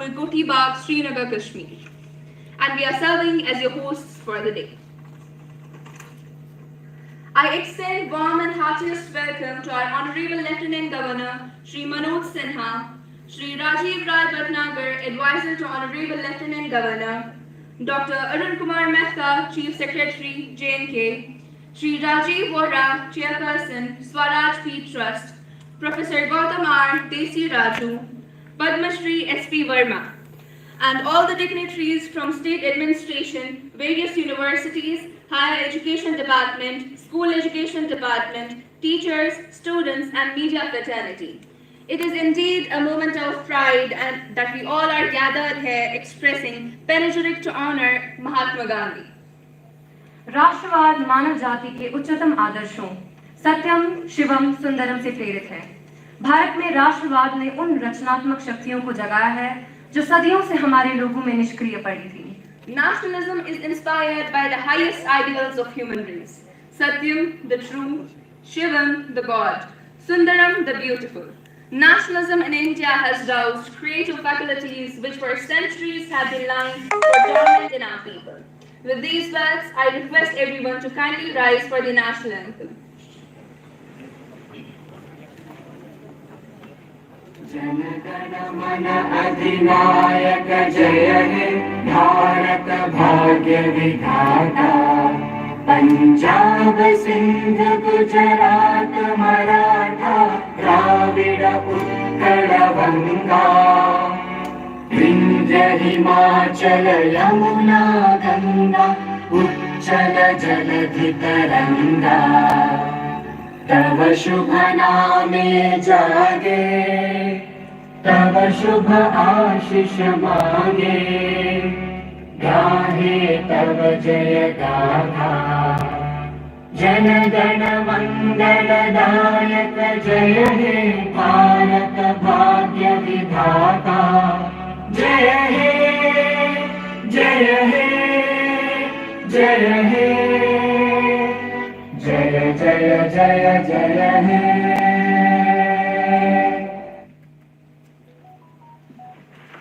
Koti Bagh, Srinagar, Kashmir. And we are serving as your hosts for the day. I extend warm and heartiest welcome to our Honorable Lieutenant Governor, Shri Manoj Sinha, Shri Rajiv Rai Bhatnagar, Advisor to Honorable Lieutenant Governor, Dr. Arun Kumar Mehta, Chief Secretary, J&K, Shri Rajiv Vora, Chairperson, Swaraj P Trust, Professor Gautam R. Desi Raju, Padma Shri S.P. Verma, and all the dignitaries from state administration, various universities, higher education department, school education department, teachers, students, and media fraternity. It is indeed a moment of pride and that we all are gathered here expressing panegyric to honor Mahatma Gandhi. राष्ट्रवाद मानव जाति के उच्चतम आदर्शों सत्यम, शिवम, सुंदरम से प्रेरित है। भारत में राष्ट्रवाद ने उन रचनात्मक शक्तियों को जगाया है जो सदियों से हमारे लोगों में निष्क्रिय पड़ी थी। Nationalism is inspired by the highest ideals of human race. Satyam, the true, Shivam, the God, Sundaram, the beautiful. Nationalism in India has roused creative faculties which for centuries have been lying for dormant in our people. With these words, I request everyone to kindly rise for the national anthem. जनगण मन अधिनायक जय हे भारत भाग्य विधाता पंजाब सिंध गुजरात मराठा द्राविड़ उत्कल बंगा विंध्य हिमाचल यमुना गंगा उच्चल जलधि तरंगा तव शुभ नामे जागे तव शुभ आशीष मांगे गाहे तव जय गाथा जन गण मंगल दायक जय हे भारत भाग्य विधाता जय हे जय हे जय हे जय जय जय जय हे।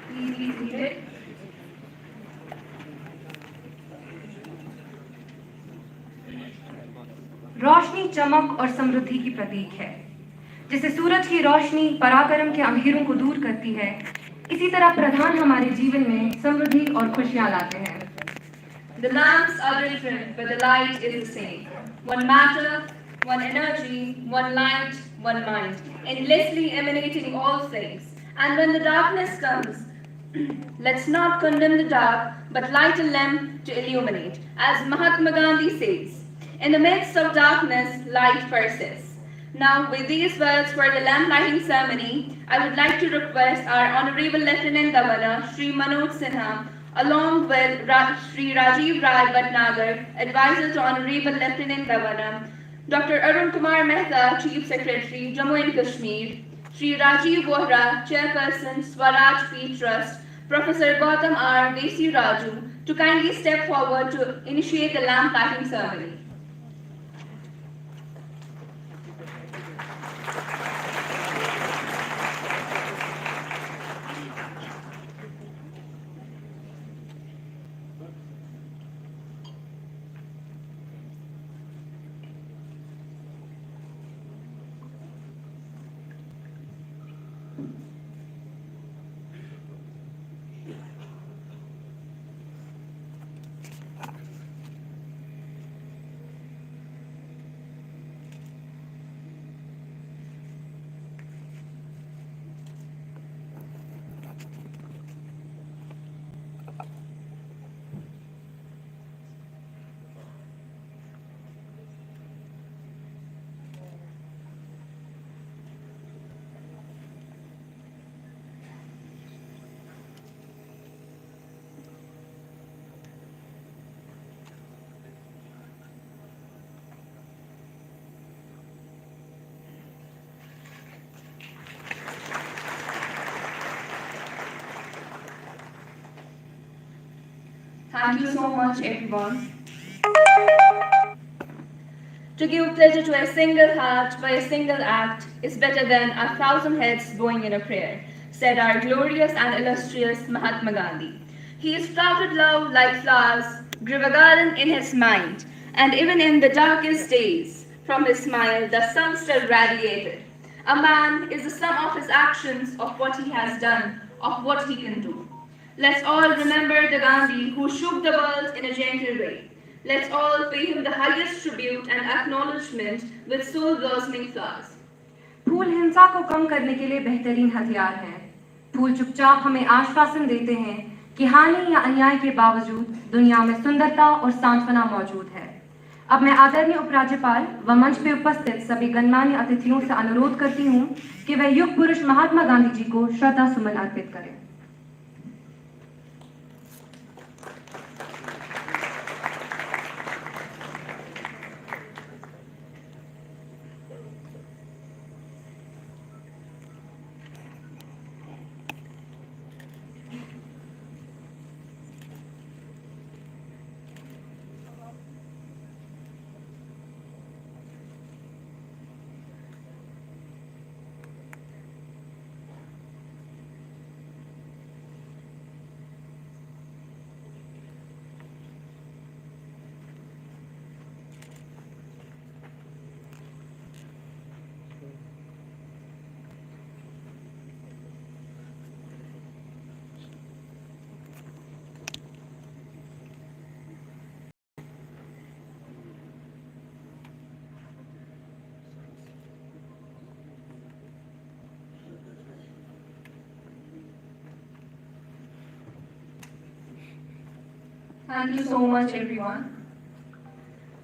Please be seated. रोशनी चमक और समृद्धि की प्रतीक है। जैसे सूरज की रोशनी पराक्रम के अंधेरों को दूर करती है, इसी तरह प्रधान हमारे जीवन में समृद्धि और खुशियां लाते हैं। The lamps are different, but the light is the same. One matter, one energy, one light, one mind, endlessly emanating all things. And when the darkness comes, let's not condemn the dark, but light a lamp to illuminate. As Mahatma Gandhi says, in the midst of darkness, light persists. Now, with these words for the lamp lighting ceremony, I would like to request our Honorable Lieutenant Governor, Shri Manoj Sinha, along with Shri Rajiv Rai Bhatnagar, Advisor to Honorable Lieutenant Governor, Dr. Arun Kumar Mehta, Chief Secretary, Jammu and Kashmir, Shri Rajiv Vora, Chairperson, Swaraj P Trust, Professor Gautam R. Desi Raju, to kindly step forward to initiate the lamp lighting ceremony. Thank you so much, everyone. To give pleasure to a single heart by a single act is better than 1,000 heads bowing in a prayer. said our glorious and illustrious Mahatma Gandhi. He sprouted love like flowers, grew a garden in his mind, and even in the darkest days, from his smile the sun still radiated. A man is the sum of his actions, of what he has done, of what he can do. Let's all remember the Gandhi who shook the world in a gentle way. Let's all pay him the highest tribute and acknowledgement with soul-blossoming flowers. फूल हिंसा को कम करने के लिए बेहतरीन हथियार हैं। फूल चुपचाप हमें आश्वासन देते हैं कि हानि या अन्याय के बावजूद दुनिया में सुंदरता और सांत्वना मौजूद है। अब मैं आदरणीय उपराज्यपाल व मंच पे उपस्थित सभी गणमान्य अतिथियों से अनुरोध करती हूँ कि वह युग पुरुष महात्मा गांधी जी को श्रद्धा सुमन अर्पित करें। Thank you so much, everyone.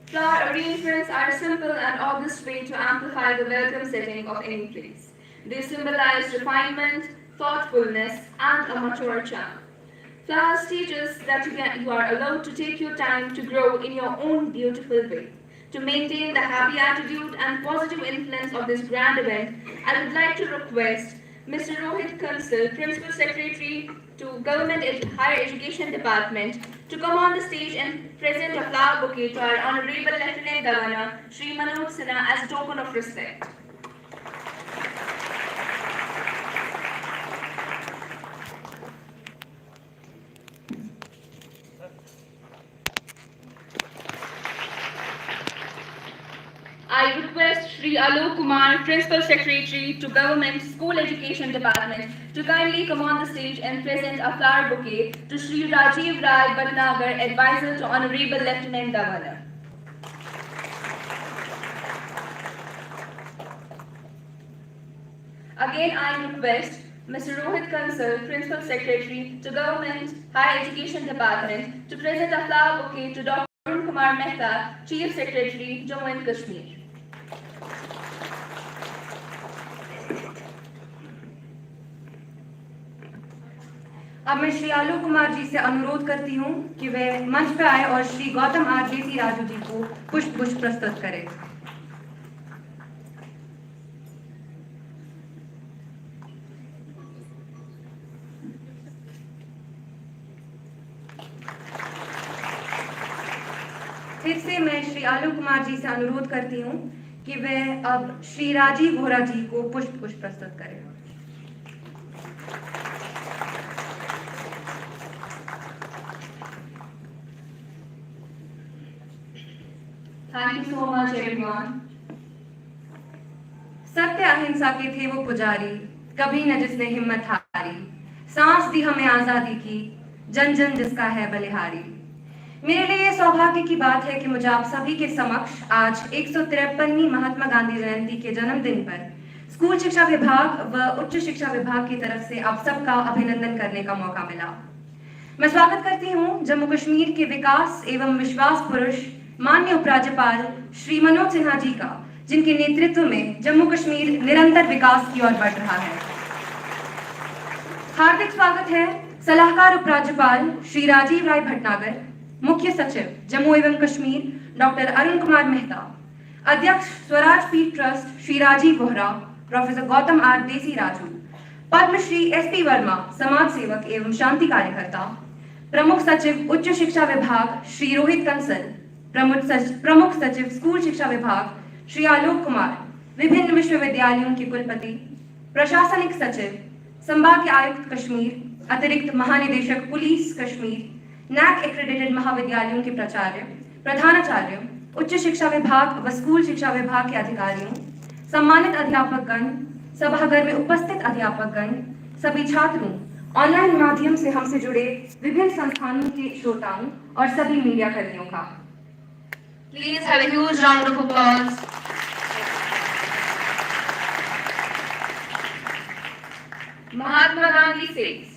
Flower arrangements are a simple and august way to amplify the welcome setting of any place. They symbolize refinement, thoughtfulness, and a mature charm. Flowers teach us that you are allowed to take your time to grow in your own beautiful way. To maintain the happy attitude and positive influence of this grand event, I would like to request Mr. Rohit Kansal, Principal Secretary to Government Higher Education Department, to come on the stage and present a flower bouquet to our Honorable Lieutenant Governor, Shri Manoj Sinha, as a token of respect. I request Shri Alok Kumar, Principal Secretary to Government School Education Department, to kindly come on the stage and present a flower bouquet to Shri Rajiv Rai Bhatnagar, Advisor to Honorable Lieutenant Governor. Again, I request Mr. Rohit Kansal, Principal Secretary to Government Higher Education Department, to present a flower bouquet to Dr. Arun Kumar Mehta, Chief Secretary, Jammu and Kashmir. अब मैं श्री आलोक कुमार जी से अनुरोध करती हूँ कि वे मंच पर आए और श्री गौतम आर देसी राजू जी को पुष्प प्रस्तुत करें। फिर से मैं श्री आलोक कुमार जी से अनुरोध करती हूँ कि वे अब श्री राजीव वोरा जी को पुष्प प्रस्तुत करें। Thank you so much, everyone. सत्य अहिंसा के थे वो पुजारी, कभी न जिसने हिम्मत हारी, सांस दी हमें आजादी की, जन जन जिसका है बलिहारी। मेरे लिए ये सौभाग्य की बात है कि मुझे आप सभी के समक्ष आज 153वीं महात्मा गांधी जयंती के जन्मदिन पर स्कूल शिक्षा विभाग व उच्च शिक्षा विभाग की तरफ से आप सबका अभिनंदन करने का मौका मिला। मैं स्वागत करती हूँ जम्मू कश्मीर के विकास एवं विश्वास पुरुष माननीय उपराज्यपाल श्री मनोज सिन्हा जी का, जिनके नेतृत्व में जम्मू कश्मीर निरंतर विकास की ओर बढ़ रहा है। हार्दिक स्वागत है सलाहकार उपराज्यपाल श्री राजीव राय भटनागर, मुख्य सचिव जम्मू एवं कश्मीर डॉक्टर अरुण कुमार मेहता, अध्यक्ष Swaraj Peeth trust Shri Rajiv Vohra, professor Gautam R Desiraju, Padmashri SP Verma, समाज सेवक एवं शांति कार्यकर्ता, प्रमुख सचिव उच्च शिक्षा विभाग श्री रोहित कंसल, प्रमुख सचिव स्कूल शिक्षा विभाग श्री आलोक कुमार, विभिन्न विश्वविद्यालयों के कुलपति, प्रशासनिक सचिव, संभाग के आयुक्त कश्मीर, अतिरिक्त महानिदेशक पुलिस कश्मीर, नैक एक्रेडिटेड महाविद्यालयों के प्राचार्य, प्रधानाचार्य, उच्च शिक्षा विभाग व स्कूल शिक्षा विभाग के अधिकारियों, सम्मानित अध्यापकगण, सभागार में उपस्थित अध्यापकगण, सभी छात्रों, ऑनलाइन माध्यम से हमसे जुड़े विभिन्न संस्थानों के श्रोताओं और सभी मीडिया कर्मियों का Please have a huge round of applause. Mahatma Gandhi says,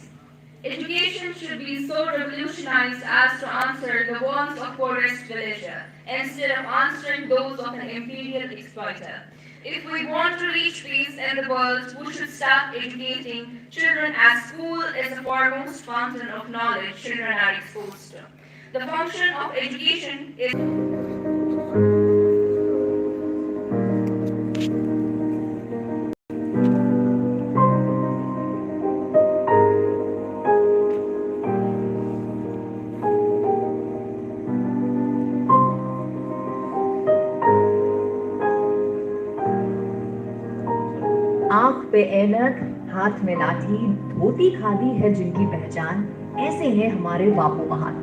education should be so revolutionized as to answer the wants of poorest villager instead of answering those of an imperial exploiter. If we want to reach peace in the world, we should start educating children as school is the foremost fountain of knowledge children are exposed to. The function of education is आंख पे ऐनक, हाथ में लाठी, धोती खादी है जिनकी पहचान, ऐसे हैं हमारे बापू महान।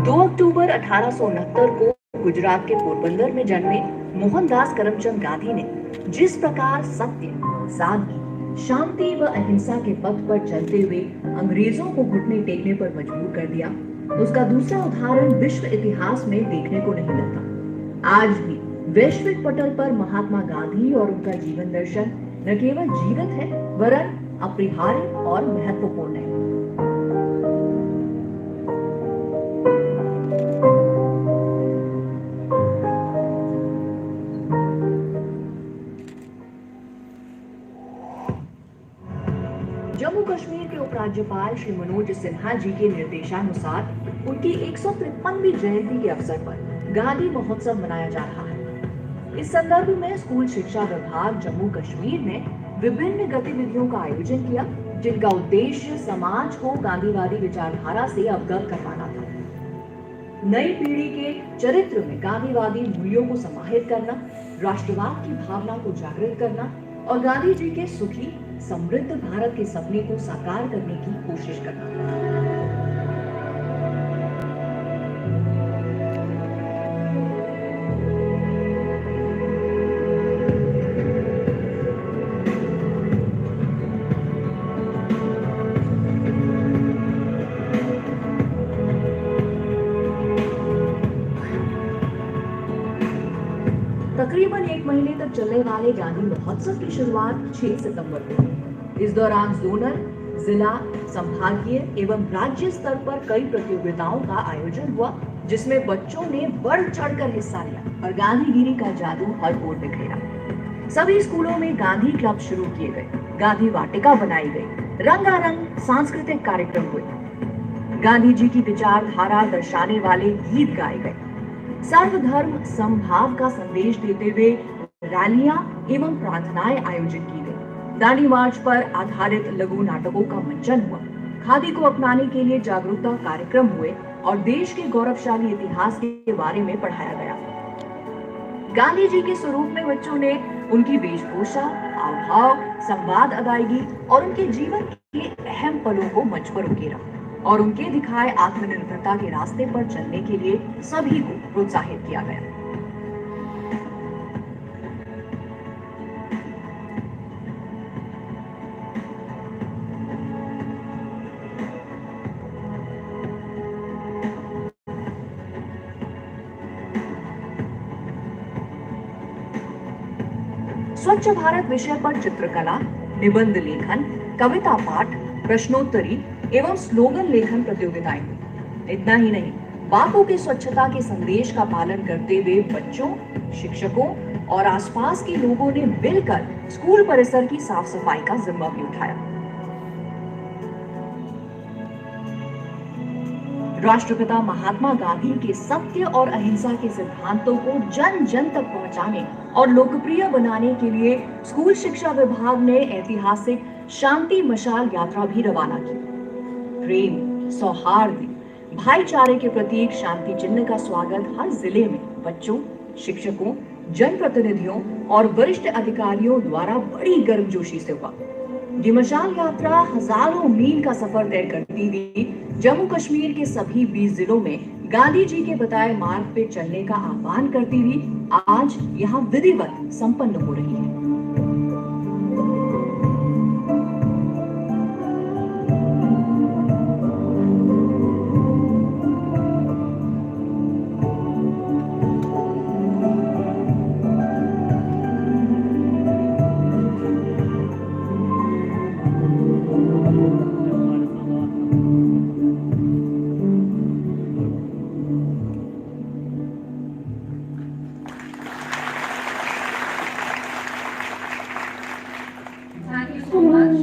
2 अक्टूबर 1869 को गुजरात के पोरबंदर में जन्मे मोहनदास करमचंद गांधी ने जिस प्रकार सत्य, सादगी, शांति व अहिंसा के पथ पर चलते हुए अंग्रेजों को घुटने टेकने पर मजबूर कर दिया, उसका दूसरा उदाहरण विश्व इतिहास में देखने को नहीं मिलता। आज भी वैश्विक पटल पर महात्मा गांधी और उनका जीवन दर्शन न केवल जीवित है वरन अपरिहार्य और महत्वपूर्ण है। जम्मू कश्मीर के उपराज्यपाल श्री मनोज सिन्हा जी के निर्देशानुसार उनकी 153वीं जयंती के अवसर पर गांधी महोत्सव मनाया जा रहा है। इस संदर्भ में स्कूल शिक्षा विभाग जम्मू कश्मीर ने विभिन्न गतिविधियों का आयोजन किया, जिनका उद्देश्य समाज को गांधीवादी विचारधारा से अवगत करवाना था। नई पीढ़ी के चरित्र में गांधीवादी मूल्यों को समाहित करना, राष्ट्रवाद की भावना को जागृत करना और गांधी जी के सुखी समृद्ध भारत के सपने को साकार करने की कोशिश करना। तकरीबन 1 महीने तक चलने वाले गांधी महोत्सव की शुरुआत 6 सितंबर को हुई। इस दौरान जोनल, जिला, संभागीय एवं राज्य स्तर पर कई प्रतियोगिताओं का आयोजन हुआ, जिसमें बच्चों ने बढ़ चढ़कर हिस्सा लिया और गांधीगिरी का जादू हर ओर बिखेरा। सभी स्कूलों में गांधी क्लब शुरू किए गए, गांधी वाटिका बनाई गई, रंगारंग सांस्कृतिक कार्यक्रम हुए, गांधी जी की विचारधारा दर्शाने वाले गीत गाए गए, सर्वधर्म समभाव का संदेश देते हुए रैलियां एवं प्रार्थनाएं आयोजित की गई। दांडी मार्च पर आधारित लघु नाटकों का मंचन हुआ, खादी को अपनाने के लिए जागरूकता कार्यक्रम हुए और देश के गौरवशाली इतिहास के बारे में पढ़ाया गया। गांधी जी के स्वरूप में बच्चों ने उनकी वेशभूषा, हाव-भाव, संवाद अदायगी और उनके जीवन के अहम पलों को मंच पर उकेरा और उनके दिखाए आत्मनिर्भरता के रास्ते पर चलने के लिए सभी को प्रोत्साहित किया गया। स्वच्छ भारत विषय पर चित्रकला, निबंध लेखन, कविता पाठ, प्रश्नोत्तरी एवं स्लोगन लेखन प्रतियोगिताएं हुई। इतना ही नहीं, बापू के स्वच्छता के संदेश का पालन करते हुए बच्चों, शिक्षकों और आसपास के लोगों ने मिलकर स्कूल परिसर की साफ सफाई का जिम्मा भी उठाया। राष्ट्रपिता महात्मा गांधी के सत्य और अहिंसा के सिद्धांतों को जन जन तक पहुंचाने और लोकप्रिय बनाने के लिए स्कूल शिक्षा विभाग ने ऐतिहासिक शांति मशाल यात्रा भी रवाना की। प्रेम, सौहार्द, भाईचारे के प्रतीक शांति चिन्ह का स्वागत हर जिले में बच्चों, शिक्षकों जनप्रतिनिधियों और वरिष्ठ अधिकारियों द्वारा बड़ी गर्मजोशी से हुआ। ये मशाल यात्रा हजारों मील का सफर तय करती हुई जम्मू कश्मीर के सभी 20 जिलों में गांधी जी के बताए मार्ग पे चलने का आह्वान करती हुई आज यहाँ विधिवत संपन्न हो रही है। Thank you so much.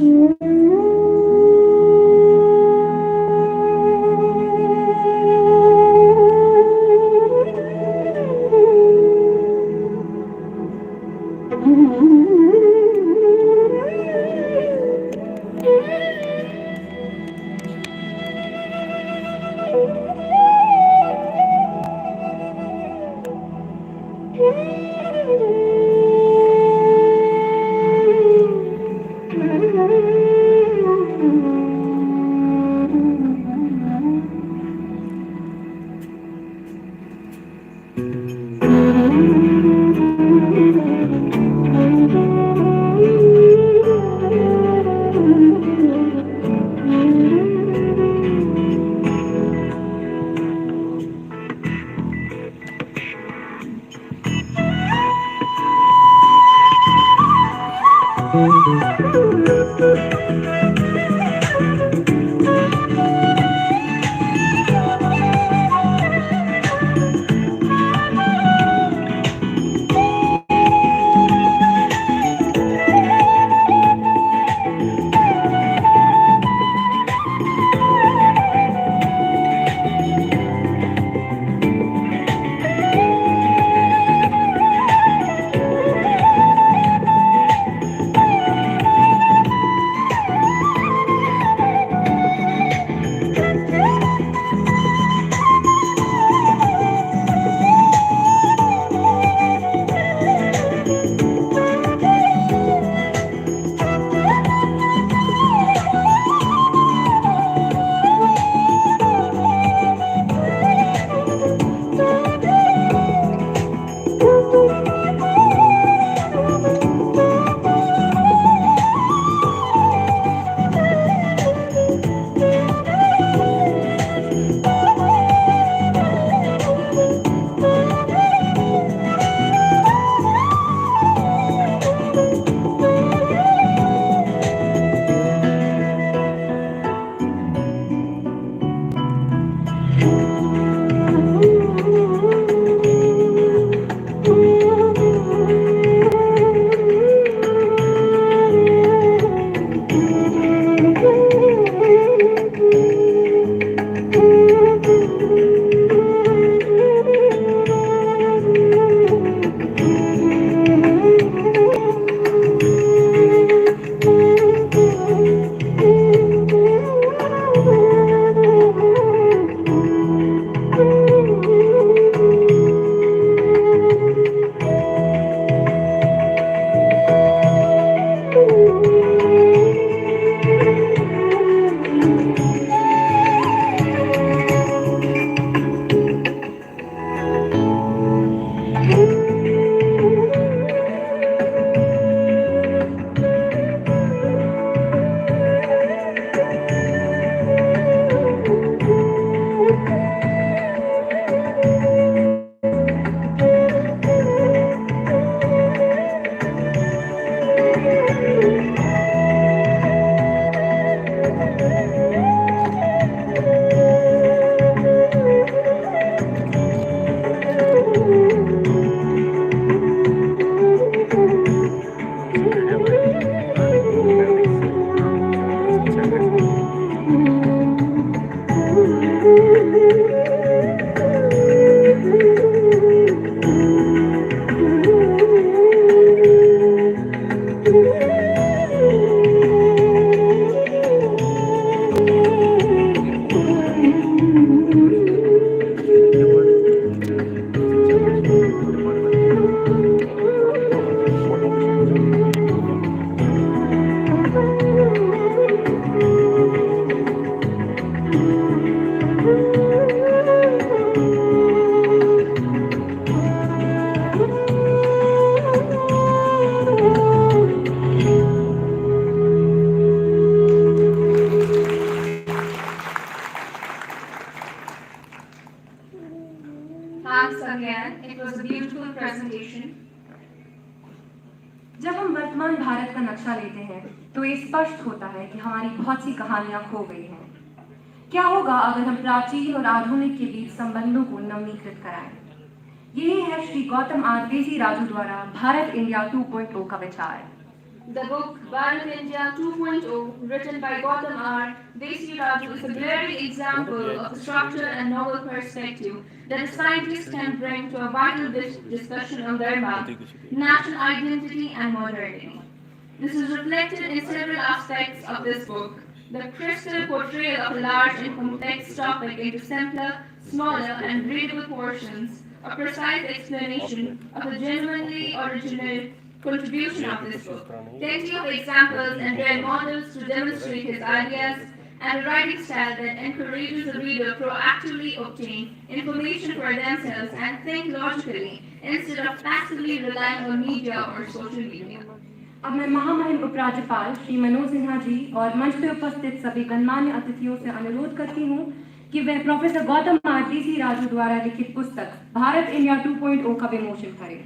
Bharat का नक्शा लेते हैं तो ये स्पष्ट होता है कि हमारी बहुत सी कहानियां खो गई हैं। क्या होगा अगर हम प्राचीन और आधुनिक के बीच संबंधों को नवीनीकृत कराएं? यही है श्री गौतम आर देसी राजू द्वारा भारत इंडिया 2.0 का विचार। The book Bharat India 2.0, written by Gautam R. Desi Raju, is a glaring example of the structure and novel perspective that a scientist can bring to a vital discussion on Dharma, national identity, and modernity. This is reflected in several aspects of this book. The crystal portrayal of a large and complex topic into simpler, smaller, and readable portions, a precise explanation of the genuinely original contribution of this book, plenty of examples and rare models to demonstrate his ideas, and a writing style that encourages the reader to proactively obtain information for themselves and think logically instead of passively relying on media or social media. अब मैं महामहिम उपराज्यपाल श्री मनोज सिन्हा जी और मंच पर उपस्थित सभी गणमान्य अतिथियों से अनुरोध करती हूँ कि वे प्रोफेसर गौतम आर देसी राजू द्वारा लिखित पुस्तक भारत इंडिया 2.0 का विमोचन करें।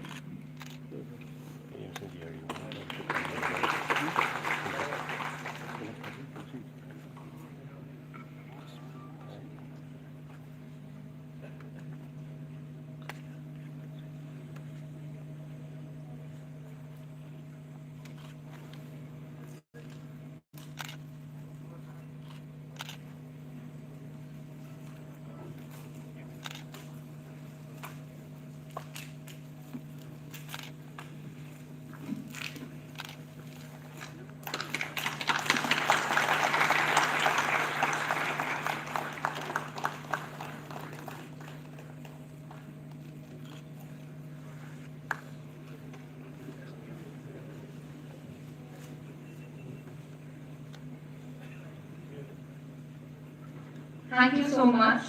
Thank you so much.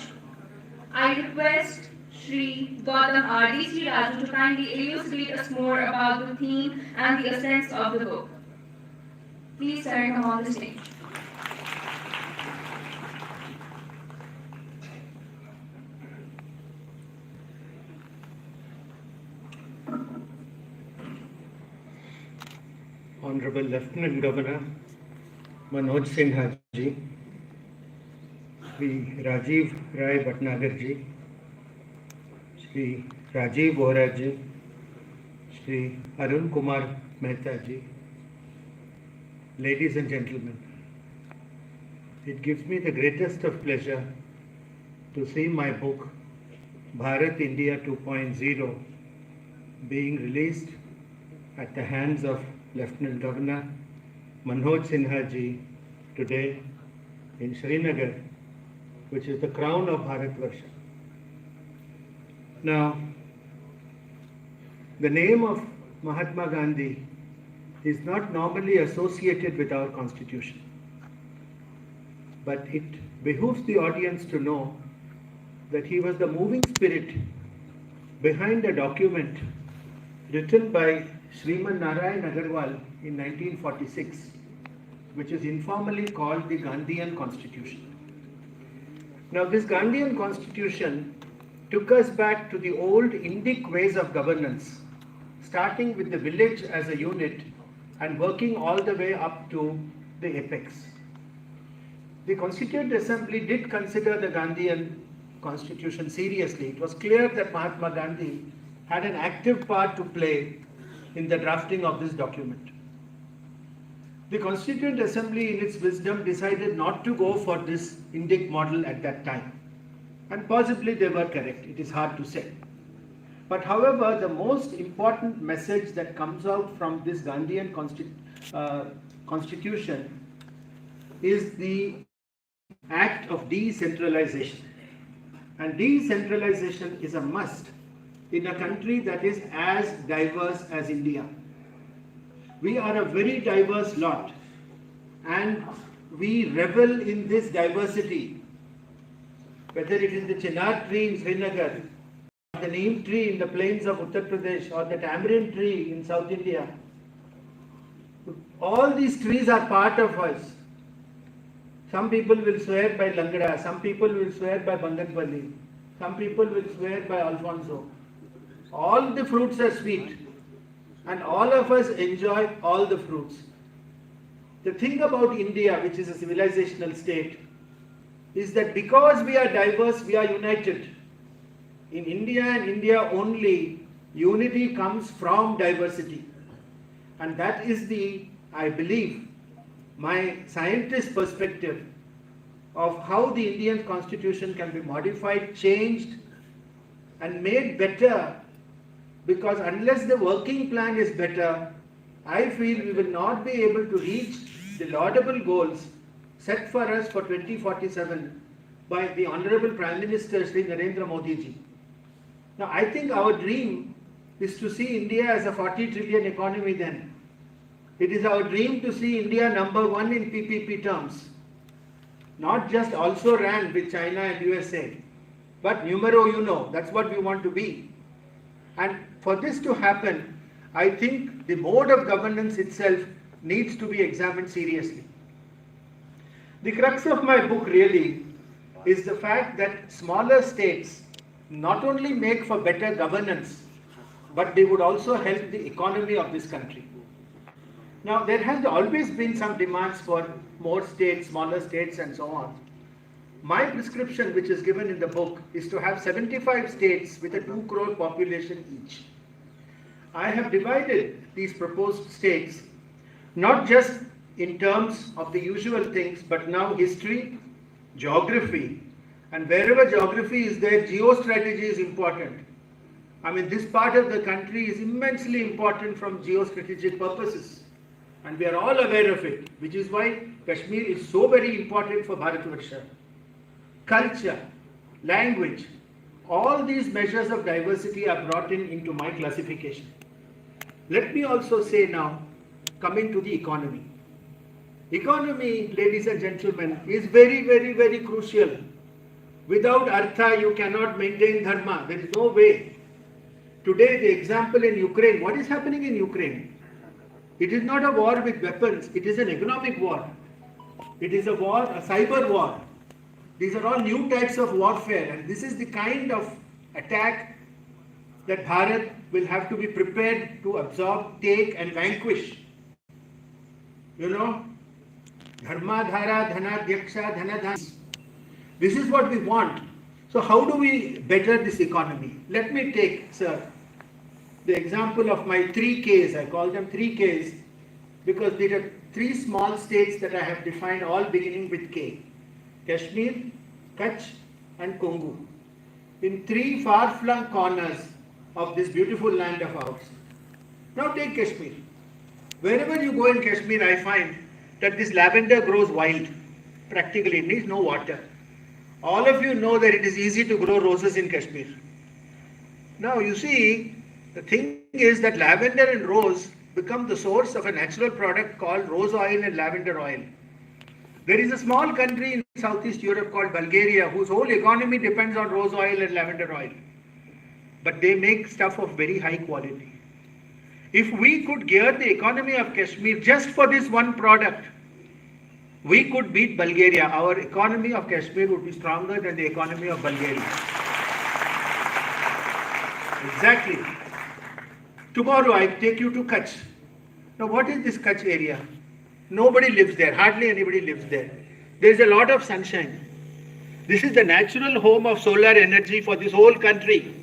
I request Shri Gautam R. D. Raju to kindly elucidate us more about the theme and the essence of the book. Please, sir, come on the stage. Honorable Lieutenant Governor Manoj Sinha ji, Shri Rajiv Rai Bhatnagar ji, Shri Rajiv Vohra ji, Shri Arun Kumar Mehta ji, ladies and gentlemen, it gives me the greatest of pleasure to see my book Bharat India 2.0 being released at the hands of Lieutenant Governor Manoj Sinha ji today in Srinagar, which is the crown of Bharatvarsha. Now, the name of Mahatma Gandhi is not normally associated with our constitution, but it behooves the audience to know that he was the moving spirit behind a document written by Sriman Narayan Agarwal in 1946, which is informally called the Gandhian Constitution. Now, this Gandhian Constitution took us back to the old Indic ways of governance, starting with the village as a unit and working all the way up to the apex. The Constituent Assembly did consider the Gandhian Constitution seriously. It was clear that Mahatma Gandhi had an active part to play in the drafting of this document. The Constituent Assembly, in its wisdom, decided not to go for this Indic model at that time. And possibly they were correct, it is hard to say. But however, the most important message that comes out from this Gandhian Constitution is the act of decentralization. And decentralization is a must in a country that is as diverse as India. We are a very diverse lot, and we revel in this diversity, whether it is the chinar tree in Srinagar, the neem tree in the plains of Uttar Pradesh, or the tamarind tree in South India. All these trees are part of us. Some people will swear by Langda, some people will swear by Banganpalli, some people will swear by Alfonso. All the fruits are sweet, and all of us enjoy all the fruits. The thing about India, which is a civilizational state, is that because we are diverse, we are united. In India and India only, unity comes from diversity. And that is the, I believe, my scientist perspective of how the Indian constitution can be modified, changed, and made better. Because unless the working plan is better, I feel we will not be able to reach the laudable goals set for us for 2047 by the Honorable Prime Minister Sri Narendra Modi ji. Now I think our dream is to see India as a 40 trillion economy then. It is our dream to see India number one in PPP terms. Not just also ran with China and USA, but numero uno, that's what we want to be. And for this to happen, I think the mode of governance itself needs to be examined seriously. The crux of my book really is the fact that smaller states not only make for better governance, but they would also help the economy of this country. Now, there has always been some demands for more states, smaller states and so on. My prescription, which is given in the book, is to have 75 states with a 2 crore population each. I have divided these proposed states not just in terms of the usual things, but now history, geography, and wherever geography is there, geostrategy is important. I mean, this part of the country is immensely important from geostrategic purposes, and we are all aware of it, which is why Kashmir is so very important for Bharatvarsha. Culture, language, all these measures of diversity are brought into my classification. Let me also say now, coming to the economy. Economy, ladies and gentlemen, is very, very, very crucial. Without artha, you cannot maintain dharma. There is no way. Today, the example in Ukraine, what is happening in Ukraine? It is not a war with weapons, it is an economic war. It is a war, a cyber war. These are all new types of warfare, and this is the kind of attack that Bharat will have to be prepared to absorb, take and vanquish. You know, dharma dhara dhanadhyaksha dhanadhan. This is what we want. So how do we better this economy? Let me take, sir, the example of my 3Ks. I call them 3Ks because there are 3 small states that I have defined, all beginning with K. Kashmir, Kutch and Kongu. In 3 far-flung corners of this beautiful land of ours. Now take Kashmir. Wherever you go in Kashmir, I find that this lavender grows wild. Practically, it needs no water. All of you know that it is easy to grow roses in Kashmir. Now you see, the thing is that lavender and rose become the source of a natural product called rose oil and lavender oil. There is a small country in Southeast Europe called Bulgaria whose whole economy depends on rose oil and lavender oil. But they make stuff of very high quality. If we could gear the economy of Kashmir just for this one product, we could beat Bulgaria. Our economy of Kashmir would be stronger than the economy of Bulgaria. Exactly. Tomorrow I take you to Kutch. Now what is this Kutch area? Nobody lives there. Hardly anybody lives there. There is a lot of sunshine. This is the natural home of solar energy for this whole country.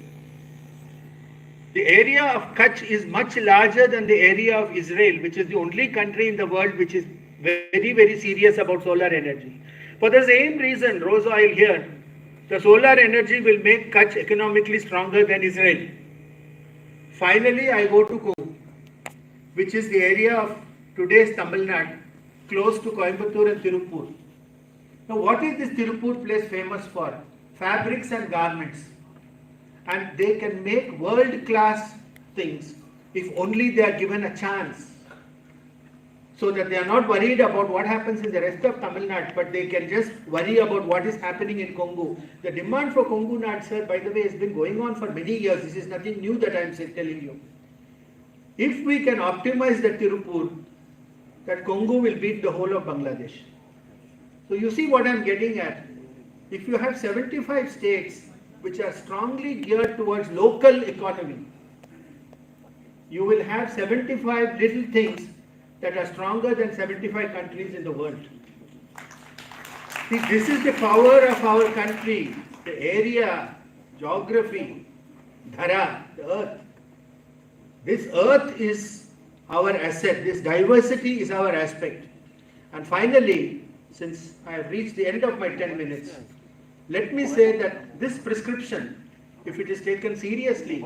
The area of Kutch is much larger than the area of Israel, which is the only country in the world which is very, very serious about solar energy. For the same reason, rose oil here, the solar energy will make Kutch economically stronger than Israel. Finally, I go to Kongu, which is the area of today's Tamil Nadu, close to Coimbatore and Tirupur. Now, what is this Tirupur place famous for? Fabrics and garments. And they can make world-class things if only they are given a chance. So that they are not worried about what happens in the rest of Tamil Nadu, but they can just worry about what is happening in Kongu. The demand for Kongu nut, sir, by the way, has been going on for many years. This is nothing new that I am telling you. If we can optimize the Tirupur, that Kongu will beat the whole of Bangladesh. So you see what I am getting at. If you have 75 states which are strongly geared towards local economy, you will have 75 little things that are stronger than 75 countries in the world. See, this is the power of our country, the area, geography, dhara, the earth. This earth is our asset, this diversity is our aspect. And finally, since I have reached the end of my 10 minutes, let me say that this prescription, if it is taken seriously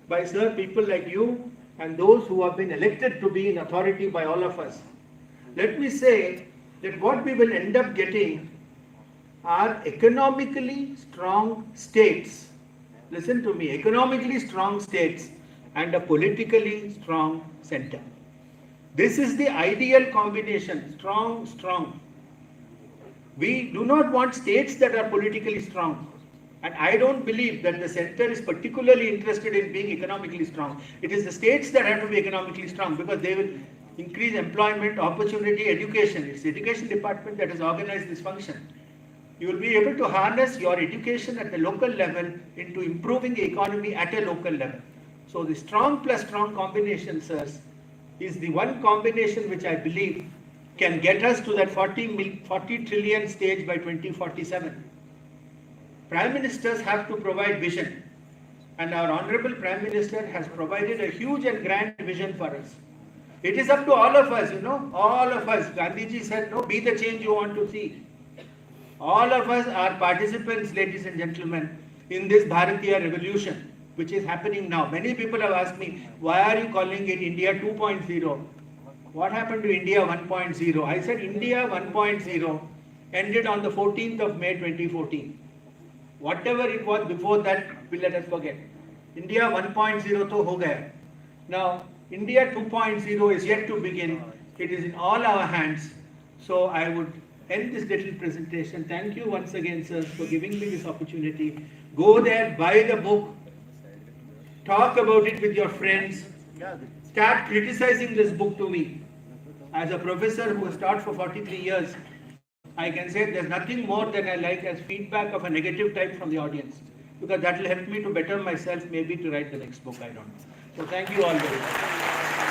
by people like you and those who have been elected to be in authority by all of us, let me say that what we will end up getting are economically strong states. Listen to me, economically strong states and a politically strong center. This is the ideal combination, strong, strong. We do not want states that are politically strong. And I don't believe that the center is particularly interested in being economically strong. It is the states that have to be economically strong because they will increase employment, opportunity, education. It's the education department that has organized this function. You will be able to harness your education at the local level into improving the economy at a local level. So the strong plus strong combination, sirs, is the one combination which I believe can get us to that 40 trillion stage by 2047. Prime Ministers have to provide vision, and our Honorable Prime Minister has provided a huge and grand vision for us. It is up to all of us, all of us. Gandhiji said, no, be the change you want to see. All of us are participants, ladies and gentlemen, in this Bharatiya revolution, which is happening now. Many people have asked me, why are you calling it India 2.0? What happened to India 1.0? I said India 1.0 ended on the 14th of May 2014. Whatever it was before that, we let us forget. India 1.0 to ho gaya. Now, India 2.0 is yet to begin. It is in all our hands. So I would end this little presentation. Thank you once again, sir, for giving me this opportunity. Go there, buy the book, talk about it with your friends, start criticizing this book to me. As a professor who has taught for 43 years, I can say there's nothing more that I like as feedback of a negative type from the audience, because that will help me to better myself, maybe to write the next book, I don't know. So thank you all very much.